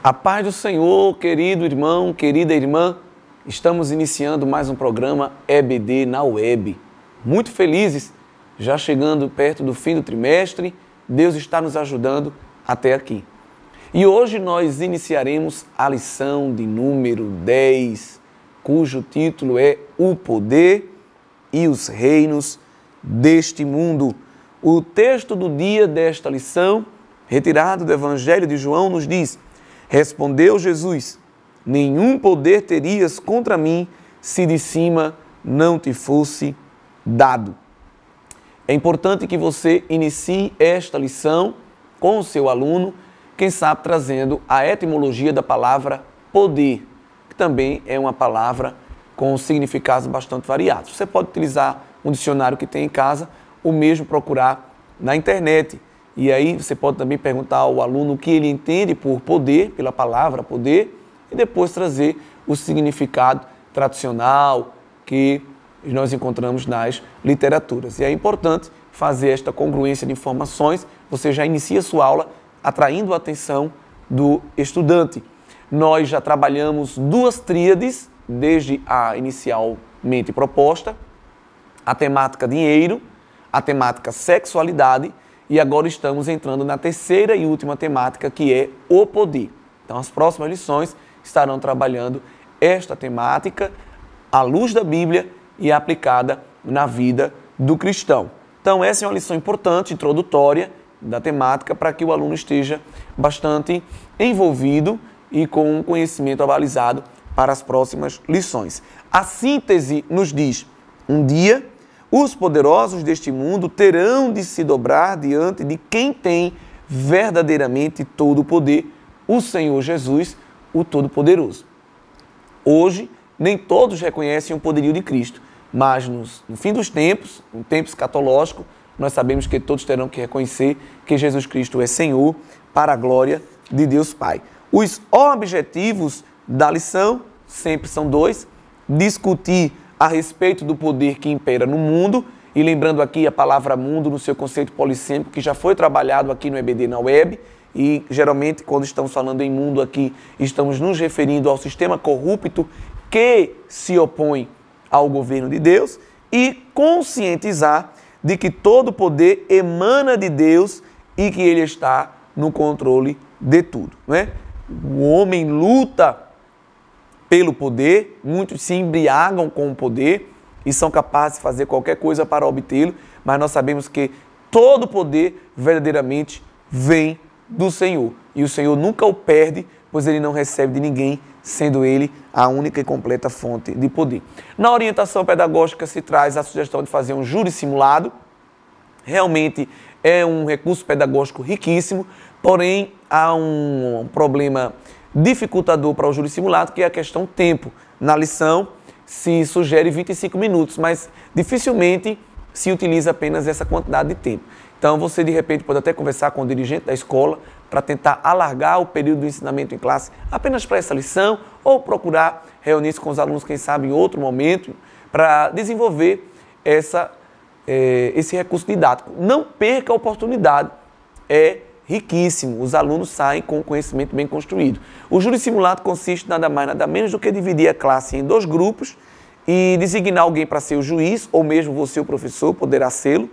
A paz do Senhor, querido irmão, querida irmã, estamos iniciando mais um programa EBD na web. Muito felizes, já chegando perto do fim do trimestre, Deus está nos ajudando até aqui. E hoje nós iniciaremos a lição de número 10, cujo título é O Poder e os Reinos deste Mundo. O texto do dia desta lição, retirado do Evangelho de João, nos diz: respondeu Jesus: nenhum poder terias contra mim se de cima não te fosse dado. É importante que você inicie esta lição com o seu aluno, quem sabe trazendo a etimologia da palavra poder, que também é uma palavra com significados bastante variados. Você pode utilizar um dicionário que tem em casa, ou mesmo procurar na internet. E aí você pode também perguntar ao aluno o que ele entende por poder, pela palavra poder, e depois trazer o significado tradicional que nós encontramos nas literaturas. E é importante fazer esta congruência de informações. Você já inicia a sua aula atraindo a atenção do estudante. Nós já trabalhamos duas tríades, desde a inicialmente proposta, a temática dinheiro, a temática sexualidade, e agora estamos entrando na terceira e última temática, que é o poder. Então, as próximas lições estarão trabalhando esta temática à luz da Bíblia e aplicada na vida do cristão. Então, essa é uma lição importante, introdutória da temática, para que o aluno esteja bastante envolvido e com um conhecimento avalizado para as próximas lições. A síntese nos diz: um dia, os poderosos deste mundo terão de se dobrar diante de quem tem verdadeiramente todo o poder, o Senhor Jesus, o Todo-Poderoso. Hoje, nem todos reconhecem o poderio de Cristo, mas no fim dos tempos, no tempo escatológico, nós sabemos que todos terão que reconhecer que Jesus Cristo é Senhor, para a glória de Deus Pai. Os objetivos da lição sempre são dois: discutir a respeito do poder que impera no mundo, e lembrando aqui a palavra mundo no seu conceito polissêmico, que já foi trabalhado aqui no EBD na web, e geralmente quando estamos falando em mundo aqui, estamos nos referindo ao sistema corrupto que se opõe ao governo de Deus, e conscientizar de que todo poder emana de Deus e que Ele está no controle de tudo, né? O homem luta pelo poder, muitos se embriagam com o poder e são capazes de fazer qualquer coisa para obtê-lo, mas nós sabemos que todo poder verdadeiramente vem do Senhor. E o Senhor nunca o perde, pois Ele não recebe de ninguém, sendo Ele a única e completa fonte de poder. Na orientação pedagógica se traz a sugestão de fazer um júri simulado. Realmente é um recurso pedagógico riquíssimo, porém há um problema dificultador para o júri simulado, que é a questão tempo. Na lição se sugere 25 minutos, mas dificilmente se utiliza apenas essa quantidade de tempo. Então você de repente pode até conversar com o dirigente da escola para tentar alargar o período do ensinamento em classe apenas para essa lição, ou procurar reunir-se com os alunos, quem sabe em outro momento, para desenvolver esse recurso didático. Não perca a oportunidade, é riquíssimo, os alunos saem com o conhecimento bem construído. O júri simulado consiste nada mais, nada menos do que dividir a classe em dois grupos e designar alguém para ser o juiz, ou mesmo você, o professor, poderá sê-lo,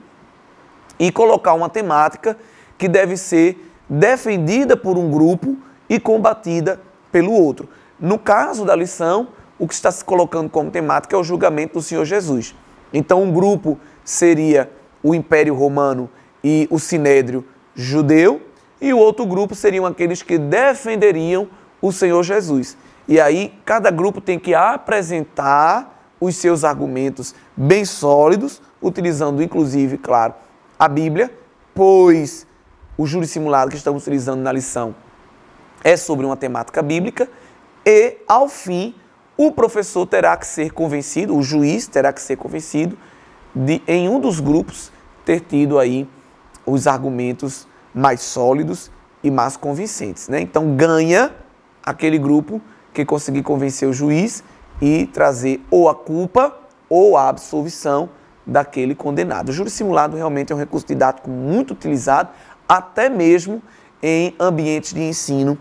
e colocar uma temática que deve ser defendida por um grupo e combatida pelo outro. No caso da lição, o que está se colocando como temática é o julgamento do Senhor Jesus. Então, um grupo seria o Império Romano e o Sinédrio judeu, e o outro grupo seriam aqueles que defenderiam o Senhor Jesus. E aí, cada grupo tem que apresentar os seus argumentos bem sólidos, utilizando, inclusive, claro, a Bíblia, pois o júri simulado que estamos utilizando na lição é sobre uma temática bíblica, e, ao fim, o professor terá que ser convencido, o juiz terá que ser convencido de, em um dos grupos, ter tido aí os argumentos mais sólidos e mais convincentes, né? Então, ganha aquele grupo que conseguir convencer o juiz e trazer ou a culpa ou a absolvição daquele condenado. O júri simulado realmente é um recurso didático muito utilizado, até mesmo em ambientes de ensino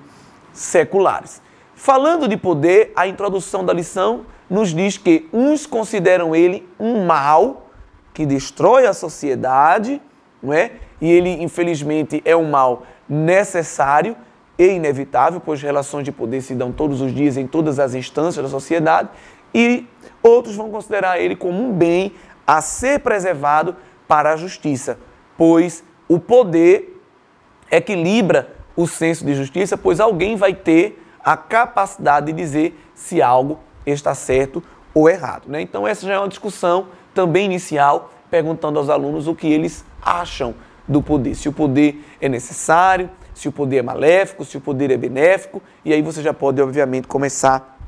seculares. Falando de poder, a introdução da lição nos diz que uns consideram ele um mal que destrói a sociedade, não é? E ele, infelizmente, é um mal necessário e inevitável, pois relações de poder se dão todos os dias em todas as instâncias da sociedade, e outros vão considerar ele como um bem a ser preservado para a justiça, pois o poder equilibra o senso de justiça, pois alguém vai ter a capacidade de dizer se algo está certo ou errado, né? Então essa já é uma discussão também inicial, perguntando aos alunos o que eles acham do poder, se o poder é necessário, se o poder é maléfico, se o poder é benéfico, e aí você já pode, obviamente, começar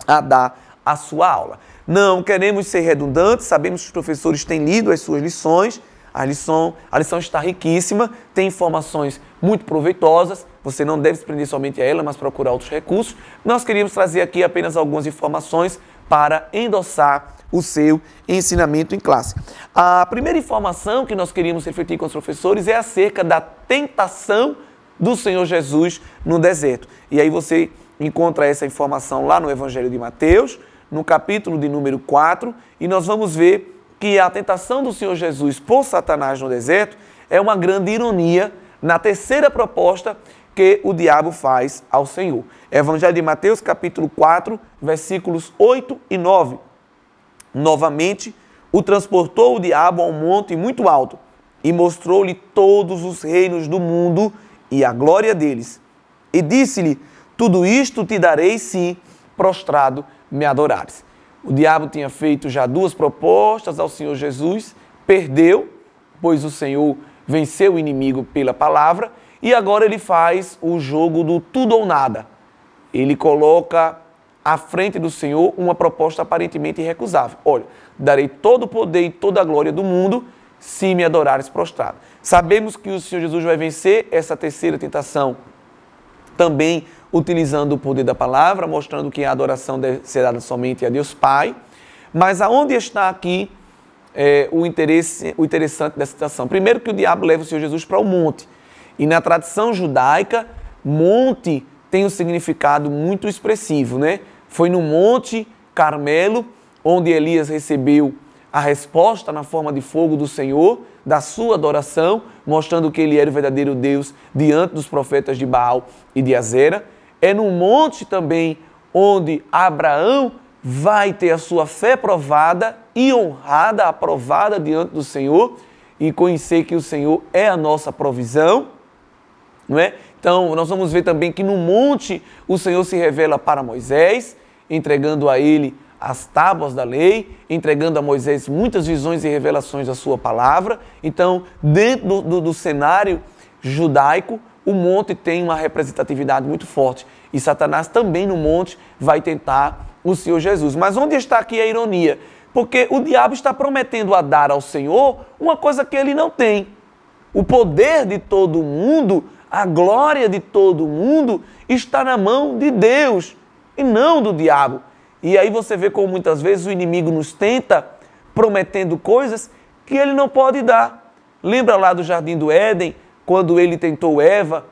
a dar a sua aula. Não queremos ser redundantes, sabemos que os professores têm lido as suas lições, a lição está riquíssima, tem informações muito proveitosas, você não deve se prender somente a ela, mas procurar outros recursos. Nós queríamos trazer aqui apenas algumas informações para endossar o seu ensinamento em classe. A primeira informação que nós queríamos refletir com os professores é acerca da tentação do Senhor Jesus no deserto. E aí você encontra essa informação lá no Evangelho de Mateus, no capítulo de número 4, e nós vamos ver que a tentação do Senhor Jesus por Satanás no deserto é uma grande ironia na terceira proposta que o diabo faz ao Senhor. Evangelho de Mateus, capítulo 4, versículos 8 e 9. Novamente, o transportou o diabo a um monte muito alto e mostrou-lhe todos os reinos do mundo e a glória deles. E disse-lhe, tudo isto te darei se prostrado me adorares. O diabo tinha feito já duas propostas ao Senhor Jesus, perdeu, pois o Senhor venceu o inimigo pela palavra, e agora ele faz o jogo do tudo ou nada. Ele coloca à frente do Senhor uma proposta aparentemente irrecusável. Olha, darei todo o poder e toda a glória do mundo se me adorares prostrado. Sabemos que o Senhor Jesus vai vencer essa terceira tentação também utilizando o poder da palavra, mostrando que a adoração deve ser dada somente a Deus Pai. Mas aonde está aqui o interessante dessa situação? Primeiro que o diabo leva o Senhor Jesus para o monte. E na tradição judaica, monte tem um significado muito expressivo, né? Foi no Monte Carmelo, onde Elias recebeu a resposta na forma de fogo do Senhor, da sua adoração, mostrando que ele era o verdadeiro Deus diante dos profetas de Baal e de Azera. É no monte também onde Abraão vai ter a sua fé provada e honrada, aprovada diante do Senhor, e conhecer que o Senhor é a nossa provisão, não é? Então, nós vamos ver também que no monte o Senhor se revela para Moisés, entregando a ele as tábuas da lei, entregando a Moisés muitas visões e revelações da sua palavra. Então, dentro do cenário judaico, o monte tem uma representatividade muito forte. E Satanás também no monte vai tentar o Senhor Jesus. Mas onde está aqui a ironia? Porque o diabo está prometendo a dar ao Senhor uma coisa que ele não tem. O poder de todo mundo, a glória de todo mundo está na mão de Deus e não do diabo. E aí você vê como muitas vezes o inimigo nos tenta prometendo coisas que ele não pode dar. Lembra lá do Jardim do Éden, quando ele tentou Eva?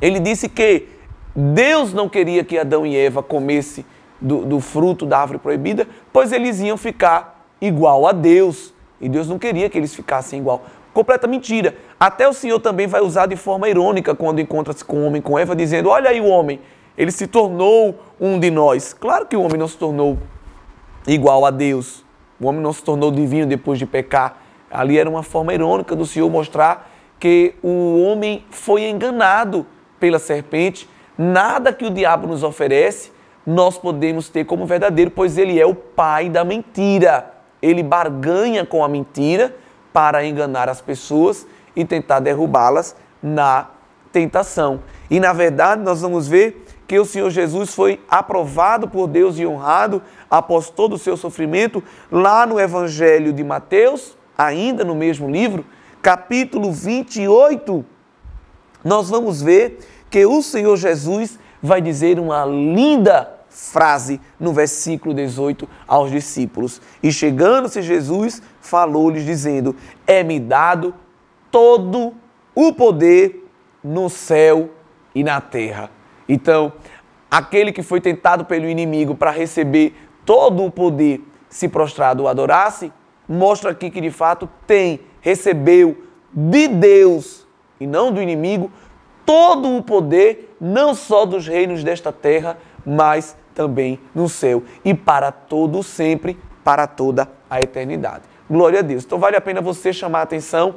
Ele disse que Deus não queria que Adão e Eva comessem do fruto da árvore proibida, pois eles iam ficar igual a Deus. E Deus não queria que eles ficassem igual. Completa mentira. Até o Senhor também vai usar de forma irônica quando encontra-se com o homem, com Eva, dizendo, olha aí o homem, ele se tornou um de nós. Claro que o homem não se tornou igual a Deus. O homem não se tornou divino depois de pecar. Ali era uma forma irônica do Senhor mostrar que o homem foi enganado pela serpente. Nada que o diabo nos oferece, nós podemos ter como verdadeiro, pois ele é o pai da mentira. Ele barganha com a mentira para enganar as pessoas e tentar derrubá-las na tentação. E na verdade nós vamos ver que o Senhor Jesus foi aprovado por Deus e honrado após todo o seu sofrimento, lá no Evangelho de Mateus, ainda no mesmo livro, capítulo 28, nós vamos ver que o Senhor Jesus vai dizer uma linda frase no versículo 18 aos discípulos. E chegando-se Jesus, falou-lhes dizendo, é-me dado todo o poder no céu e na terra. Então, aquele que foi tentado pelo inimigo para receber todo o poder, se prostrado o adorasse, mostra aqui que de fato recebeu de Deus e não do inimigo todo o poder, não só dos reinos desta terra, mas também no céu e para todo sempre, para toda a eternidade. Glória a Deus. Então vale a pena você chamar a atenção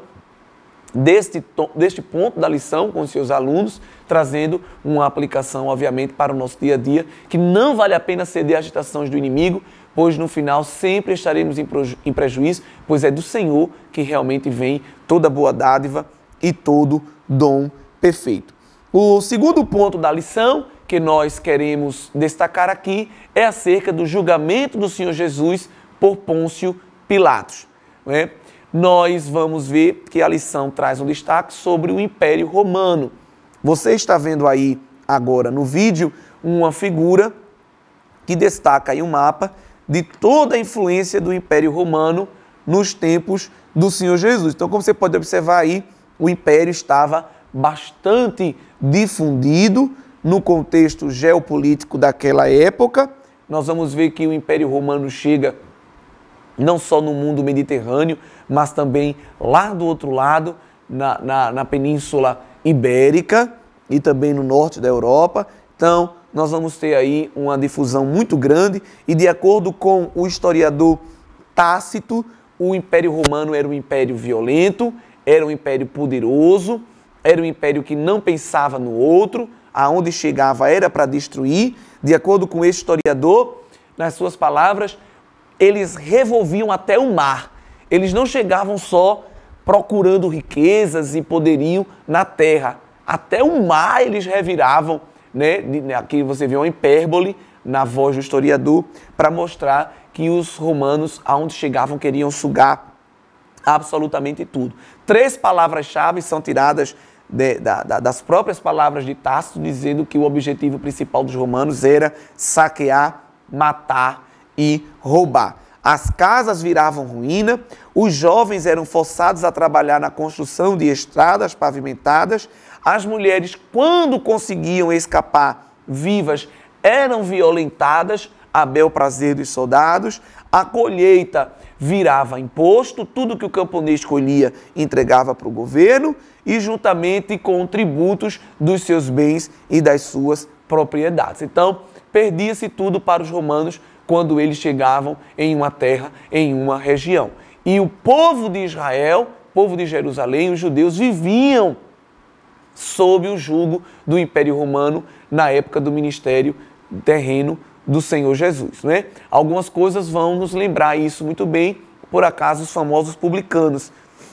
deste ponto da lição com os seus alunos, trazendo uma aplicação, obviamente, para o nosso dia a dia, que não vale a pena ceder às agitações do inimigo, pois no final sempre estaremos em prejuízo, pois é do Senhor que realmente vem toda boa dádiva e todo dom perfeito. O segundo ponto da lição que nós queremos destacar aqui é acerca do julgamento do Senhor Jesus por Pôncio Pilatos, não é? Nós vamos ver que a lição traz um destaque sobre o Império Romano. Você está vendo aí agora no vídeo uma figura que destaca aí um mapa de toda a influência do Império Romano nos tempos do Senhor Jesus. Então, como você pode observar aí, o Império estava bastante difundido no contexto geopolítico daquela época. Nós vamos ver que o Império Romano chega não só no mundo mediterrâneo, mas também lá do outro lado, na Península Ibérica e também no norte da Europa. Então, nós vamos ter aí uma difusão muito grande e, de acordo com o historiador Tácito, o Império Romano era um império violento, era um império poderoso, era um império que não pensava no outro, aonde chegava era para destruir. De acordo com esse historiador, nas suas palavras, eles revolviam até o mar. Eles não chegavam só procurando riquezas e poderio na terra. Até o mar eles reviravam, né? Aqui você vê uma hipérbole na voz do historiador para mostrar que os romanos, aonde chegavam, queriam sugar absolutamente tudo. 3 palavras-chave são tiradas das próprias palavras de Tácito, dizendo que o objetivo principal dos romanos era saquear, matar e roubar. As casas viravam ruína, os jovens eram forçados a trabalhar na construção de estradas pavimentadas, as mulheres, quando conseguiam escapar vivas, eram violentadas a bel prazer dos soldados, a colheita virava imposto, tudo que o camponês colhia entregava para o governo e juntamente com tributos dos seus bens e das suas propriedades. Então, perdia-se tudo para os romanos quando eles chegavam em uma terra, em uma região. E o povo de Israel, o povo de Jerusalém, os judeus viviam sob o jugo do Império Romano na época do ministério terreno do Senhor Jesus, né? Algumas coisas vão nos lembrar isso muito bem, por acaso os famosos publicanos,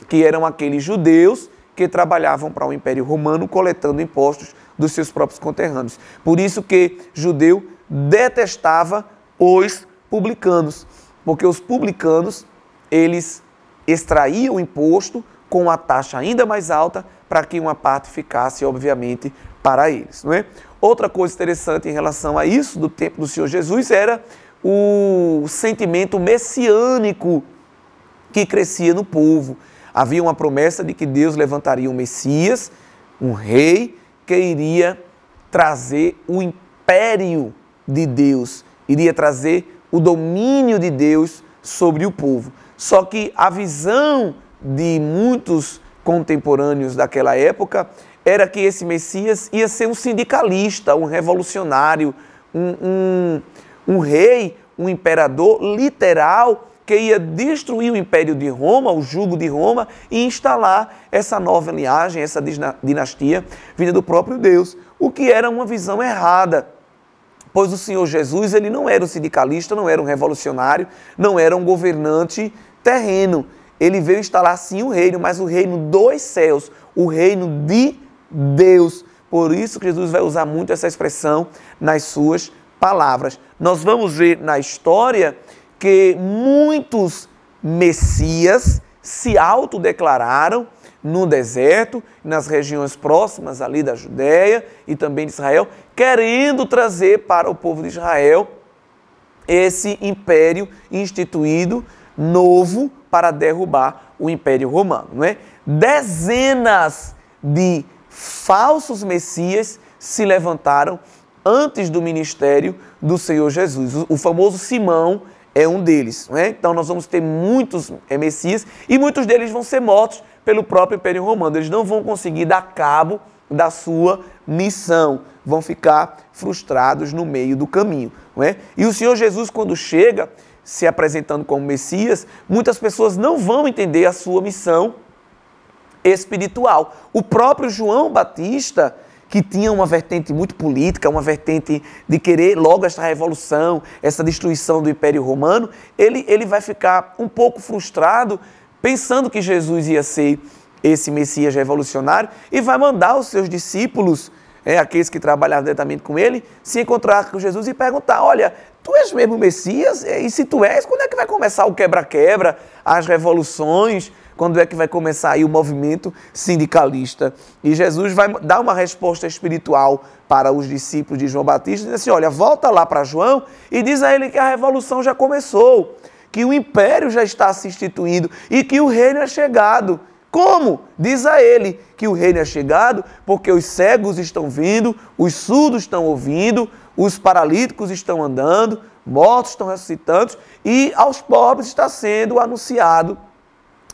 que eram aqueles judeus que trabalhavam para o Império Romano coletando impostos dos seus próprios conterrâneos. Por isso que judeu detestava os publicanos, porque os publicanos, eles extraíam o imposto com uma taxa ainda mais alta para que uma parte ficasse, obviamente, para eles, não é? Outra coisa interessante em relação a isso, do tempo do Senhor Jesus, era o sentimento messiânico que crescia no povo. Havia uma promessa de que Deus levantaria um Messias, um rei, que iria trazer o império de Deus, iria trazer o domínio de Deus sobre o povo. Só que a visão de muitos contemporâneos daquela época era que esse Messias ia ser um sindicalista, um revolucionário, um rei, um imperador literal que ia destruir o Império de Roma, o jugo de Roma, e instalar essa nova linhagem, essa dinastia vinda do próprio Deus, o que era uma visão errada. Pois o Senhor Jesus, ele não era um sindicalista, não era um revolucionário, não era um governante terreno. Ele veio instalar sim o reino, mas o reino dos céus, o reino de Deus. Por isso que Jesus vai usar muito essa expressão nas suas palavras. Nós vamos ver na história que muitos messias se autodeclararam no deserto, nas regiões próximas ali da Judéia e também de Israel, querendo trazer para o povo de Israel esse império instituído novo para derrubar o Império Romano, não é? Dezenas de falsos messias se levantaram antes do ministério do Senhor Jesus. O famoso Simão é um deles, não é? Então nós vamos ter muitos Messias e muitos deles vão ser mortos pelo próprio Império Romano. Eles não vão conseguir dar cabo da sua missão, vão ficar frustrados no meio do caminho, não é? E o Senhor Jesus, quando chega, se apresentando como Messias, muitas pessoas não vão entender a sua missão espiritual. O próprio João Batista, que tinha uma vertente muito política, uma vertente de querer logo essa revolução, essa destruição do Império Romano, ele vai ficar um pouco frustrado, pensando que Jesus ia ser esse Messias revolucionário, e vai mandar os seus discípulos, aqueles que trabalhavam diretamente com ele, se encontrar com Jesus e perguntar: olha, tu és mesmo o Messias? E se tu és, quando é que vai começar o quebra-quebra, as revoluções? Quando é que vai começar aí o movimento sindicalista? E Jesus vai dar uma resposta espiritual para os discípulos de João Batista, diz assim: olha, volta lá para João e diz a ele que a revolução já começou, que o império já está se instituindo e que o reino é chegado. Como? Diz a ele que o reino é chegado porque os cegos estão vindo, os surdos estão ouvindo, os paralíticos estão andando, mortos estão ressuscitando e aos pobres está sendo anunciado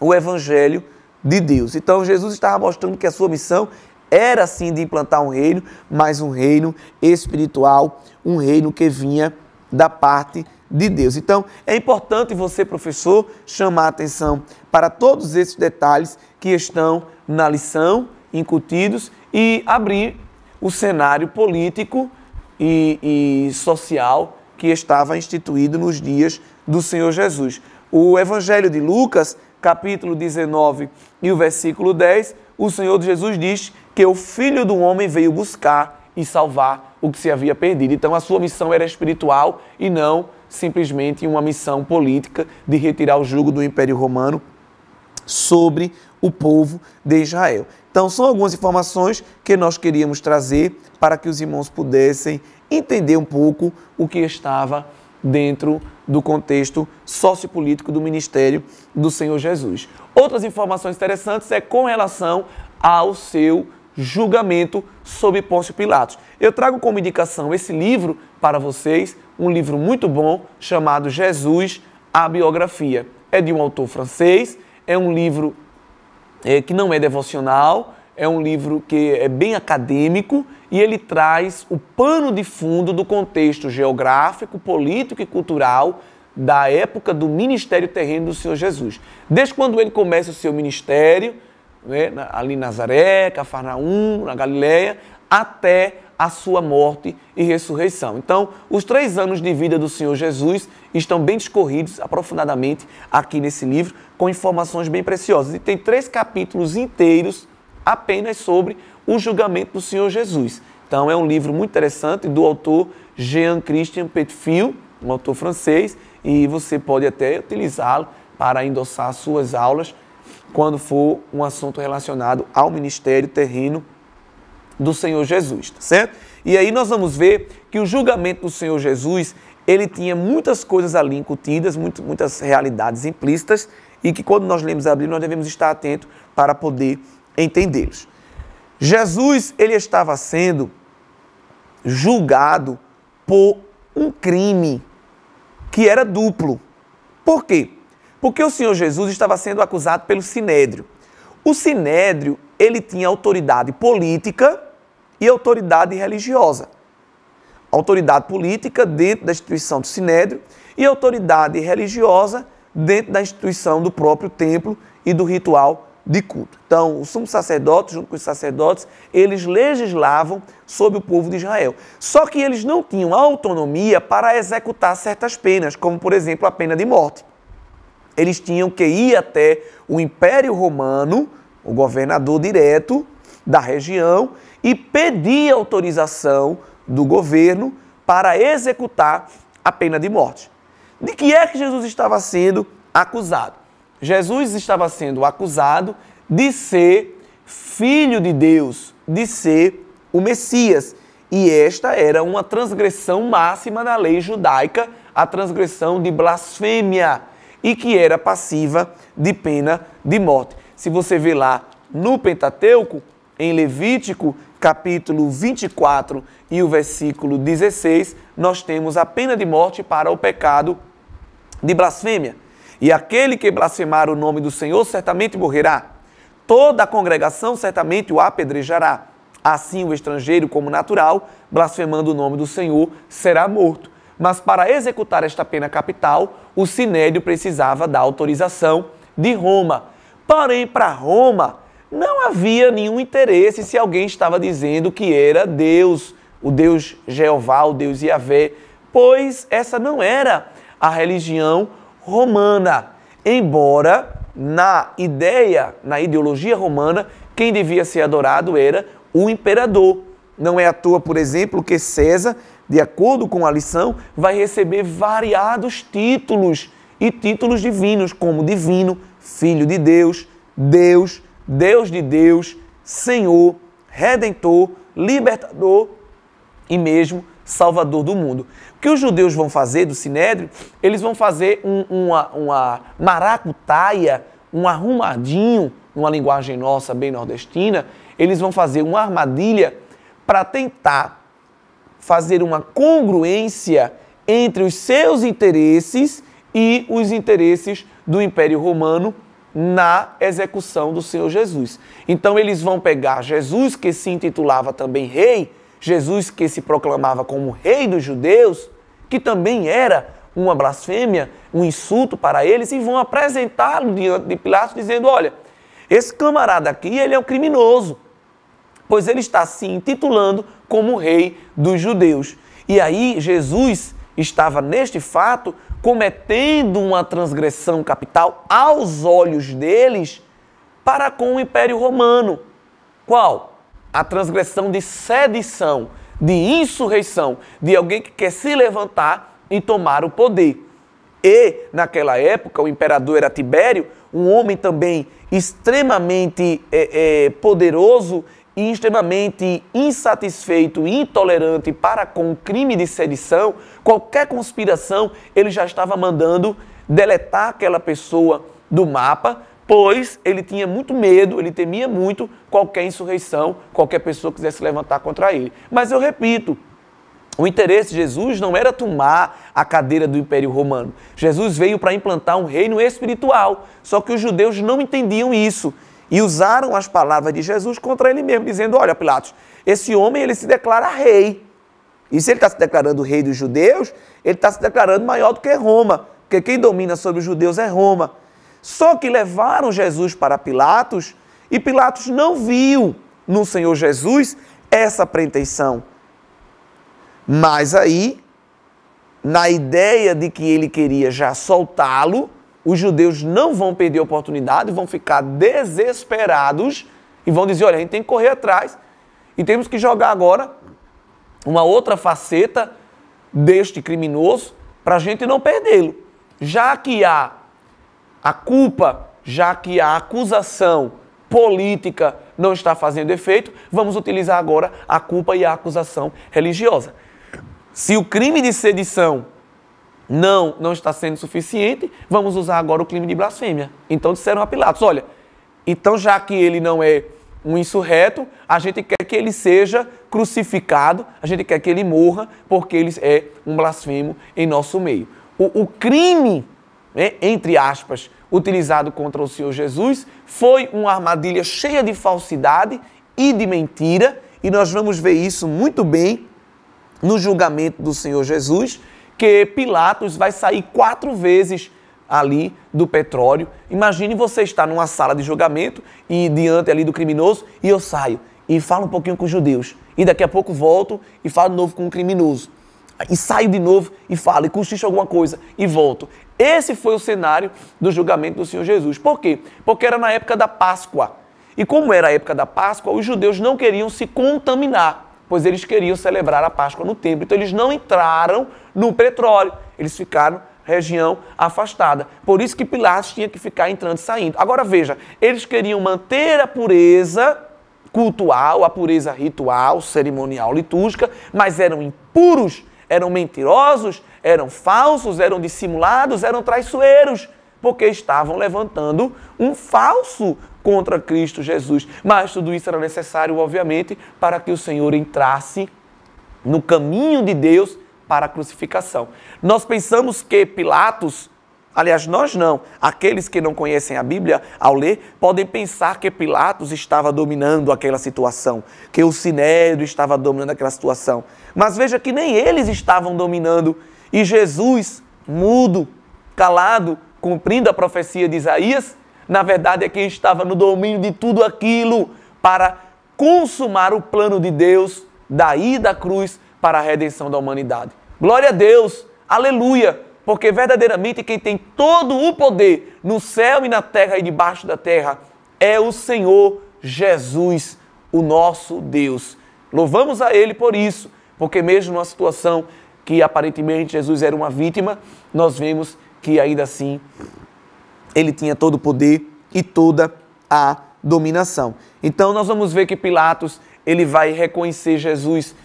o Evangelho de Deus. Então Jesus estava mostrando que a sua missão era sim de implantar um reino, mas um reino espiritual, um reino que vinha da parte de Deus. Então é importante você, professor, chamar a atenção para todos esses detalhes que estão na lição, incutidos, e abrir o cenário político e social que estava instituído nos dias do Senhor Jesus. O Evangelho de Lucas, capítulo 19 e o versículo 10, o Senhor Jesus diz que o Filho do Homem veio buscar e salvar o que se havia perdido. Então a sua missão era espiritual e não simplesmente uma missão política de retirar o jugo do Império Romano sobre o povo de Israel. Então são algumas informações que nós queríamos trazer para que os irmãos pudessem entender um pouco o que estava dentro do contexto sociopolítico do ministério do Senhor Jesus. Outras informações interessantes é com relação ao seu julgamento sob Pôncio Pilatos. Eu trago como indicação esse livro para vocês, um livro muito bom chamado Jesus, a Biografia. É de um autor francês, é um livro que não é devocional, é um livro que é bem acadêmico e ele traz o pano de fundo do contexto geográfico, político e cultural da época do ministério terreno do Senhor Jesus. Desde quando ele começa o seu ministério, né, ali em Nazaré, Cafarnaum, na Galileia, até a sua morte e ressurreição. Então, os 3 anos de vida do Senhor Jesus estão bem discorridos aprofundadamente aqui nesse livro, com informações bem preciosas. E tem 3 capítulos inteiros apenas sobre o julgamento do Senhor Jesus. Então, é um livro muito interessante do autor Jean-Christian Petitfil, um autor francês, e você pode até utilizá-lo para endossar suas aulas quando for um assunto relacionado ao ministério terreno do Senhor Jesus, tá certo? E aí nós vamos ver que o julgamento do Senhor Jesus, ele tinha muitas coisas ali incutidas, muitas realidades implícitas, e que quando nós lemos a Bíblia, nós devemos estar atentos para poder entendê-los. Jesus, ele estava sendo julgado por um crime que era duplo. Por quê? Porque o Senhor Jesus estava sendo acusado pelo Sinédrio. O Sinédrio, ele tinha autoridade política e autoridade religiosa. Autoridade política dentro da instituição do Sinédrio e autoridade religiosa dentro da instituição do próprio templo e do ritual de culto. Então, o sumo sacerdote, junto com os sacerdotes, eles legislavam sobre o povo de Israel. Só que eles não tinham autonomia para executar certas penas, como, por exemplo, a pena de morte. Eles tinham que ir até o Império Romano, o governador direto da região, e pedir autorização do governo para executar a pena de morte. De que é que Jesus estava sendo acusado? Jesus estava sendo acusado de ser filho de Deus, de ser o Messias. E esta era uma transgressão máxima da lei judaica, a transgressão de blasfêmia, e que era passiva de pena de morte. Se você vê lá no Pentateuco, em Levítico, capítulo 24 e o versículo 16, nós temos a pena de morte para o pecado de blasfêmia. E aquele que blasfemar o nome do Senhor certamente morrerá. Toda a congregação certamente o apedrejará. Assim o estrangeiro, como natural, blasfemando o nome do Senhor, será morto. Mas para executar esta pena capital, o sinédrio precisava da autorização de Roma. Porém, para Roma, não havia nenhum interesse se alguém estava dizendo que era Deus, o Deus Jeová, o Deus Yahvé, pois essa não era a religião romana. Embora na ideologia romana, quem devia ser adorado era o imperador. Não é à toa, por exemplo, que César, de acordo com a lição, vai receber variados títulos e títulos divinos, como divino, filho de Deus, Deus, Deus de Deus, Senhor, Redentor, Libertador e mesmo Salvador do mundo. O que os judeus vão fazer do Sinédrio? Eles vão fazer uma maracutaia, um arrumadinho, numa linguagem nossa bem nordestina, eles vão fazer uma armadilha para tentar fazer uma congruência entre os seus interesses e os interesses do Império Romano na execução do Senhor Jesus. Então eles vão pegar Jesus, que se intitulava também rei, Jesus que se proclamava como rei dos judeus, que também era uma blasfêmia, um insulto para eles, e vão apresentá-lo diante de Pilatos dizendo, olha, esse camarada aqui, ele é um criminoso, pois ele está se intitulando como rei dos judeus. E aí Jesus estava neste fato cometendo uma transgressão capital aos olhos deles para com o Império Romano. Qual? A transgressão de sedição, de insurreição, de alguém que quer se levantar e tomar o poder. E, naquela época, o imperador era Tibério, um homem também extremamente poderoso e extremamente insatisfeito e intolerante para com o crime de sedição. Qualquer conspiração, ele já estava mandando deletar aquela pessoa do mapa, pois ele tinha muito medo, ele temia muito qualquer insurreição, qualquer pessoa que quisesse se levantar contra ele. Mas eu repito, o interesse de Jesus não era tomar a cadeira do Império Romano. Jesus veio para implantar um reino espiritual, só que os judeus não entendiam isso e usaram as palavras de Jesus contra ele mesmo, dizendo, olha, Pilatos, esse homem ele se declara rei. E se ele está se declarando rei dos judeus, ele está se declarando maior do que Roma, porque quem domina sobre os judeus é Roma. Só que levaram Jesus para Pilatos e Pilatos não viu no Senhor Jesus essa pretensão. Mas aí, na ideia de que ele queria já soltá-lo, os judeus não vão perder a oportunidade, vão ficar desesperados e vão dizer, olha, a gente tem que correr atrás e temos que jogar agora uma outra faceta deste criminoso para a gente não perdê-lo. Já que há a culpa, já que a acusação política não está fazendo efeito, vamos utilizar agora a culpa e a acusação religiosa. Se o crime de sedição não está sendo suficiente, vamos usar agora o crime de blasfêmia. Então disseram a Pilatos, olha, então já que ele não é um insurreto, a gente quer que ele seja crucificado, a gente quer que ele morra, porque ele é um blasfemo em nosso meio. O crime, entre aspas, utilizado contra o Senhor Jesus, foi uma armadilha cheia de falsidade e de mentira, e nós vamos ver isso muito bem no julgamento do Senhor Jesus, que Pilatos vai sair 4 vezes ali do petróleo. Imagine você estar numa sala de julgamento e diante ali do criminoso, e eu saio e falo um pouquinho com os judeus, e daqui a pouco volto e falo de novo com o criminoso. E saio de novo e falo, e cochicho alguma coisa, e volto. Esse foi o cenário do julgamento do Senhor Jesus. Por quê? Porque era na época da Páscoa. E como era a época da Páscoa, os judeus não queriam se contaminar, pois eles queriam celebrar a Páscoa no templo. Então eles não entraram no petróleo, eles ficaram região afastada. Por isso que Pilatos tinha que ficar entrando e saindo. Agora veja, eles queriam manter a pureza cultual, a pureza ritual, cerimonial, litúrgica, mas eram impuros, eram mentirosos, eram falsos, eram dissimulados, eram traiçoeiros, porque estavam levantando um falso contra Cristo Jesus. Mas tudo isso era necessário, obviamente, para que o Senhor entrasse no caminho de Deus para a crucificação. Nós pensamos que Pilatos, aliás, nós não, aqueles que não conhecem a Bíblia, ao ler, podem pensar que Pilatos estava dominando aquela situação, que o Sinédrio estava dominando aquela situação. Mas veja que nem eles estavam dominando, e Jesus, mudo, calado, cumprindo a profecia de Isaías, na verdade é quem estava no domínio de tudo aquilo para consumar o plano de Deus, daí da cruz para a redenção da humanidade. Glória a Deus, aleluia, porque verdadeiramente quem tem todo o poder no céu e na terra e debaixo da terra é o Senhor Jesus, o nosso Deus. Louvamos a Ele por isso, porque mesmo numa situação que aparentemente Jesus era uma vítima, nós vemos que ainda assim Ele tinha todo o poder e toda a dominação. Então nós vamos ver que Pilatos, ele vai reconhecer Jesus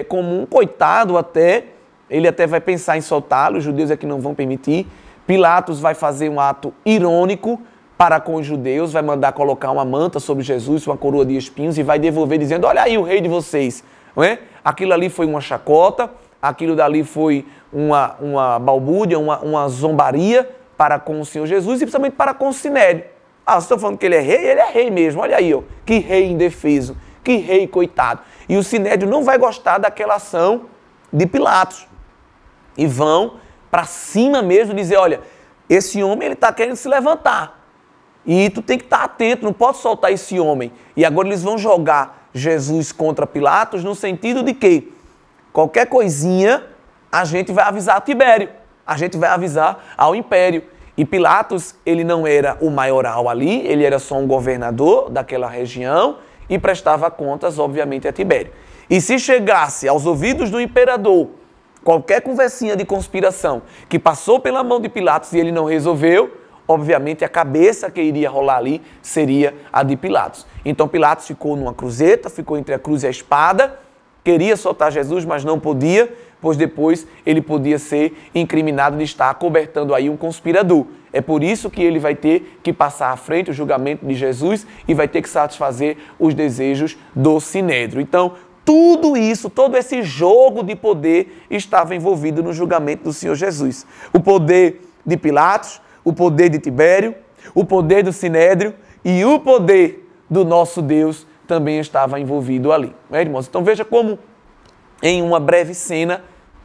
como um coitado até, ele até vai pensar em soltá-lo, os judeus é que não vão permitir. Pilatos vai fazer um ato irônico para com os judeus, vai mandar colocar uma manta sobre Jesus, uma coroa de espinhos e vai devolver dizendo, olha aí o rei de vocês. Não é? Aquilo ali foi uma chacota, aquilo dali foi uma balbúrdia, uma zombaria para com o Senhor Jesus e principalmente para com o Sinédrio. Vocês estão falando que ele é rei mesmo, olha aí, ó, que rei indefeso, que rei coitado. E o Sinédrio não vai gostar daquela ação de Pilatos. E vão para cima mesmo dizer, olha, esse homem ele está querendo se levantar. E tu tem que estar atento, não pode soltar esse homem. E agora eles vão jogar Jesus contra Pilatos no sentido de que qualquer coisinha a gente vai avisar a Tibério, a gente vai avisar ao Império. E Pilatos, ele não era o maioral ali, ele era só um governador daquela região e prestava contas, obviamente, a Tibério. E se chegasse aos ouvidos do imperador qualquer conversinha de conspiração que passou pela mão de Pilatos e ele não resolveu, obviamente a cabeça que iria rolar ali seria a de Pilatos. Então Pilatos ficou numa cruzeta, ficou entre a cruz e a espada, queria soltar Jesus, mas não podia, pois depois ele podia ser incriminado de estar acobertando aí um conspirador. É por isso que ele vai ter que passar à frente o julgamento de Jesus e vai ter que satisfazer os desejos do Sinédrio. Então, tudo isso, todo esse jogo de poder estava envolvido no julgamento do Senhor Jesus. O poder de Pilatos, o poder de Tibério, o poder do Sinédrio e o poder do nosso Deus também estava envolvido ali. Irmãos? Então veja como em uma breve cena,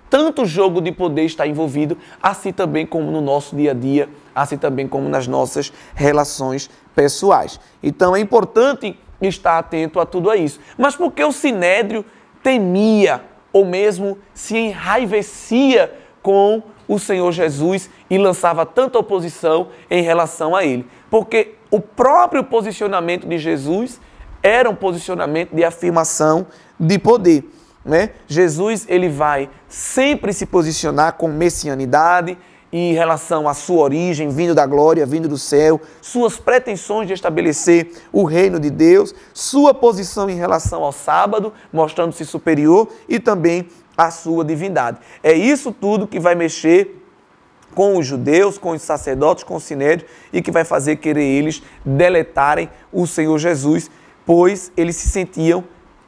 tanto jogo de poder está envolvido, assim também como no nosso dia a dia, assim também como nas nossas relações pessoais. Então é importante estar atento a tudo isso. Mas por que o Sinédrio temia ou mesmo se enraivecia com o Senhor Jesus e lançava tanta oposição em relação a ele? Porque o próprio posicionamento de Jesus era um posicionamento de afirmação de poder. Né? Jesus ele vai sempre se posicionar com messianidade em relação à sua origem, vindo da glória, vindo do céu, suas pretensões de estabelecer o reino de Deus, sua posição em relação ao sábado, mostrando-se superior, e também a sua divindade. É isso tudo que vai mexer com os judeus, com os sacerdotes, com o Sinédrio, e que vai fazer querer eles deletarem o Senhor Jesus, pois eles se sentiam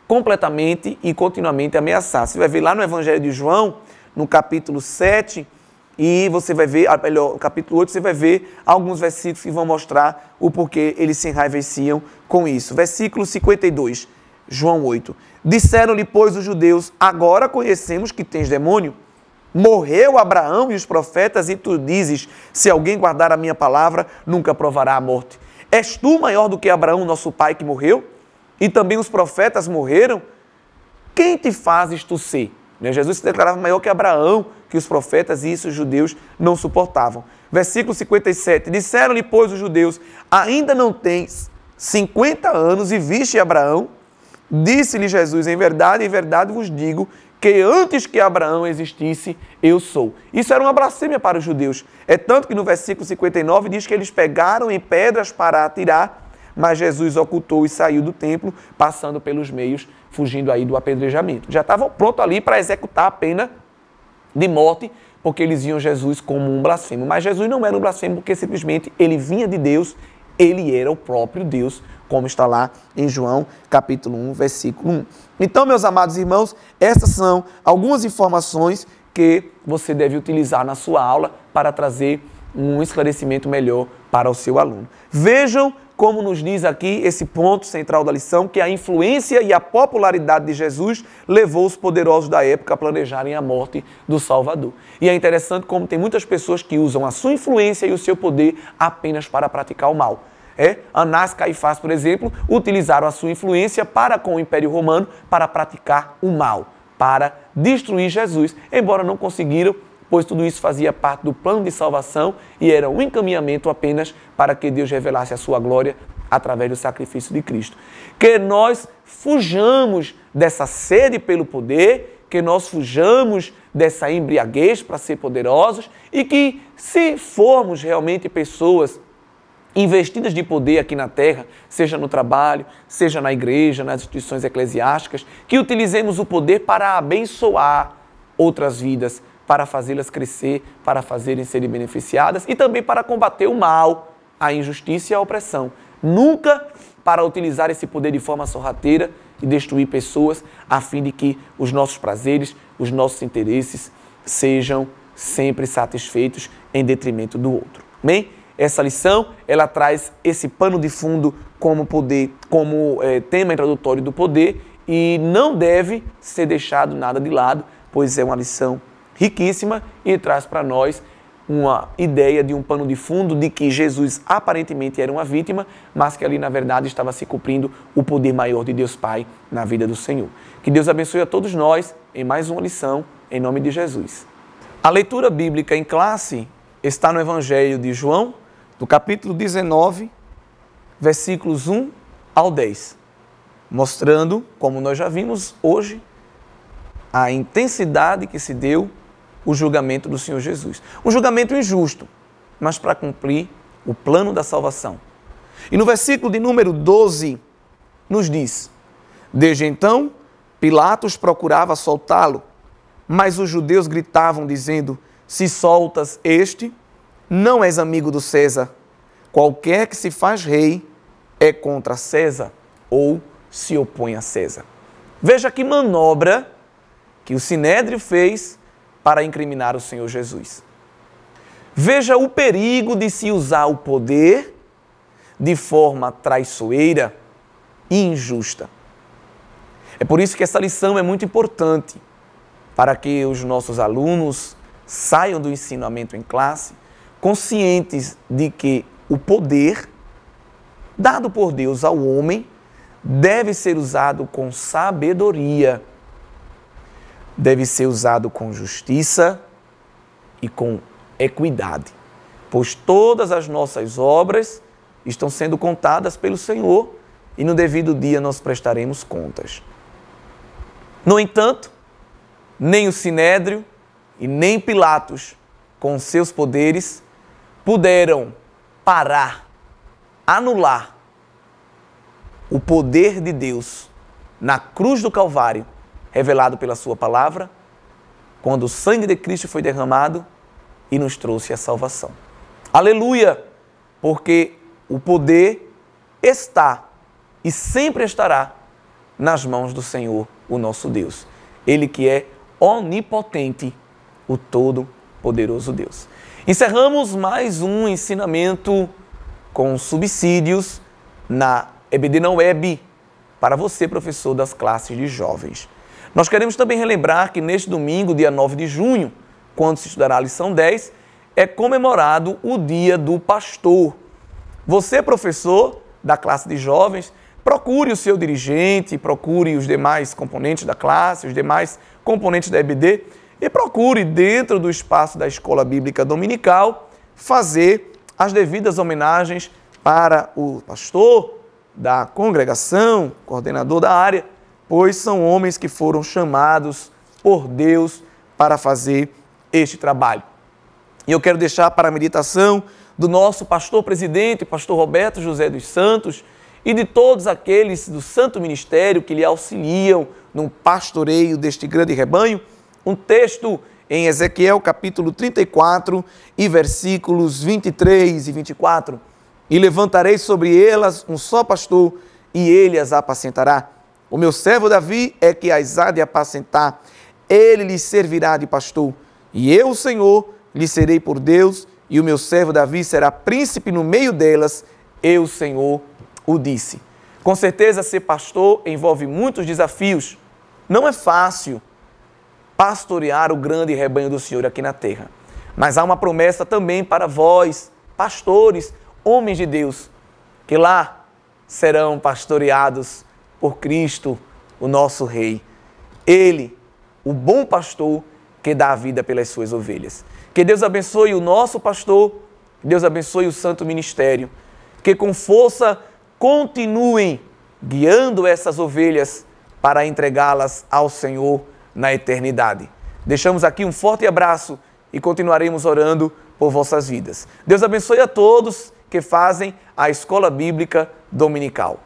completamente e continuamente ameaçados. Você vai ver lá no Evangelho de João, no capítulo 7, e você vai ver, melhor, no capítulo 8, você vai ver alguns versículos que vão mostrar o porquê eles se enraiveciam com isso. Versículo 52, João 8. Disseram-lhe, pois, os judeus, agora conhecemos que tens demônio. Morreu Abraão e os profetas, e tu dizes, se alguém guardar a minha palavra, nunca provará a morte. És tu maior do que Abraão, nosso pai, que morreu? E também os profetas morreram? Quem te fazes tu ser? Jesus se declarava maior que Abraão, que os profetas, e isso os judeus não suportavam. Versículo 57. Disseram-lhe, pois, os judeus, ainda não tens 50 anos e viste Abraão? Disse-lhe Jesus, em verdade vos digo, que antes que Abraão existisse, eu sou. Isso era uma blasfêmia para os judeus. É tanto que no versículo 59 diz que eles pegaram em pedras para atirar, mas Jesus ocultou e saiu do templo, passando pelos meios, fugindo aí do apedrejamento. Já estavam prontos ali para executar a pena de morte, porque eles viam Jesus como um blasfemo. Mas Jesus não era um blasfemo, porque simplesmente ele vinha de Deus, Ele era o próprio Deus, como está lá em João, capítulo 1, versículo 1. Então, meus amados irmãos, essas são algumas informações que você deve utilizar na sua aula para trazer um esclarecimento melhor para o seu aluno. Vejam como nos diz aqui esse ponto central da lição, que a influência e a popularidade de Jesus levou os poderosos da época a planejarem a morte do Salvador. E é interessante como tem muitas pessoas que usam a sua influência e o seu poder apenas para praticar o mal. Anás e Caifás, por exemplo, utilizaram a sua influência para com o Império Romano para praticar o mal, para destruir Jesus, embora não conseguiram, pois tudo isso fazia parte do plano de salvação e era um encaminhamento apenas para que Deus revelasse a sua glória através do sacrifício de Cristo. Que nós fujamos dessa sede pelo poder, que nós fujamos dessa embriaguez para ser poderosos e que, se formos realmente pessoas investidas de poder aqui na terra, seja no trabalho, seja na igreja, nas instituições eclesiásticas, que utilizemos o poder para abençoar outras vidas, para fazê-las crescer, para fazerem serem beneficiadas e também para combater o mal, a injustiça e a opressão. Nunca para utilizar esse poder de forma sorrateira e destruir pessoas a fim de que os nossos prazeres, os nossos interesses sejam sempre satisfeitos em detrimento do outro. Amém? Essa lição, ela traz esse pano de fundo como poder, como tema introdutório do poder e não deve ser deixado nada de lado, pois é uma lição riquíssima e traz para nós uma ideia de um pano de fundo de que Jesus aparentemente era uma vítima, mas que ali na verdade estava se cumprindo o poder maior de Deus Pai na vida do Senhor. Que Deus abençoe a todos nós em mais uma lição, em nome de Jesus. A leitura bíblica em classe está no Evangelho de João, do capítulo 19, versículos 1 ao 10, mostrando, como nós já vimos hoje, a intensidade que se deu o julgamento do Senhor Jesus. Um julgamento injusto, mas para cumprir o plano da salvação. E no versículo de número 12, nos diz: desde então, Pilatos procurava soltá-lo, mas os judeus gritavam, dizendo: se soltas este, não és amigo do César. Qualquer que se faz rei é contra César ou se opõe a César. Veja que manobra que o Sinédrio fez para incriminar o Senhor Jesus. Veja o perigo de se usar o poder de forma traiçoeira e injusta. É por isso que essa lição é muito importante, para que os nossos alunos saiam do ensinamento em classe conscientes de que o poder dado por Deus ao homem deve ser usado com sabedoria, deve ser usado com justiça e com equidade, pois todas as nossas obras estão sendo contadas pelo Senhor e no devido dia nós prestaremos contas. No entanto, nem o Sinédrio e nem Pilatos, com seus poderes, puderam parar, anular o poder de Deus na cruz do Calvário, revelado pela sua palavra, quando o sangue de Cristo foi derramado e nos trouxe a salvação. Aleluia! Porque o poder está e sempre estará nas mãos do Senhor, o nosso Deus. Ele que é onipotente, o todo-poderoso Deus. Encerramos mais um ensinamento com subsídios na EBD na Web, para você, professor das classes de jovens. Nós queremos também relembrar que neste domingo, dia 9 de junho, quando se estudará a lição 10, é comemorado o Dia do Pastor. Você, professor da classe de jovens, procure o seu dirigente, procure os demais componentes da classe, os demais componentes da EBD e procure, dentro do espaço da Escola Bíblica Dominical, fazer as devidas homenagens para o pastor da congregação, coordenador da área, pois são homens que foram chamados por Deus para fazer este trabalho. E eu quero deixar para a meditação do nosso pastor-presidente, pastor Roberto José dos Santos, e de todos aqueles do Santo Ministério que lhe auxiliam no pastoreio deste grande rebanho, um texto em Ezequiel capítulo 34 e versículos 23 e 24, E levantarei sobre elas um só pastor, e ele as apacentará. O meu servo Davi é que as há de apacentar. Ele lhes servirá de pastor. E eu, o Senhor, lhe serei por Deus, e o meu servo Davi será príncipe no meio delas. Eu, o Senhor, o disse. Com certeza, ser pastor envolve muitos desafios. Não é fácil pastorear o grande rebanho do Senhor aqui na terra. Mas há uma promessa também para vós, pastores, homens de Deus, que lá serão pastoreados por Cristo, o nosso Rei. Ele, o bom pastor que dá a vida pelas suas ovelhas. Que Deus abençoe o nosso pastor, que Deus abençoe o santo ministério, que com força continuem guiando essas ovelhas para entregá-las ao Senhor na eternidade. Deixamos aqui um forte abraço e continuaremos orando por vossas vidas. Deus abençoe a todos que fazem a Escola Bíblica Dominical.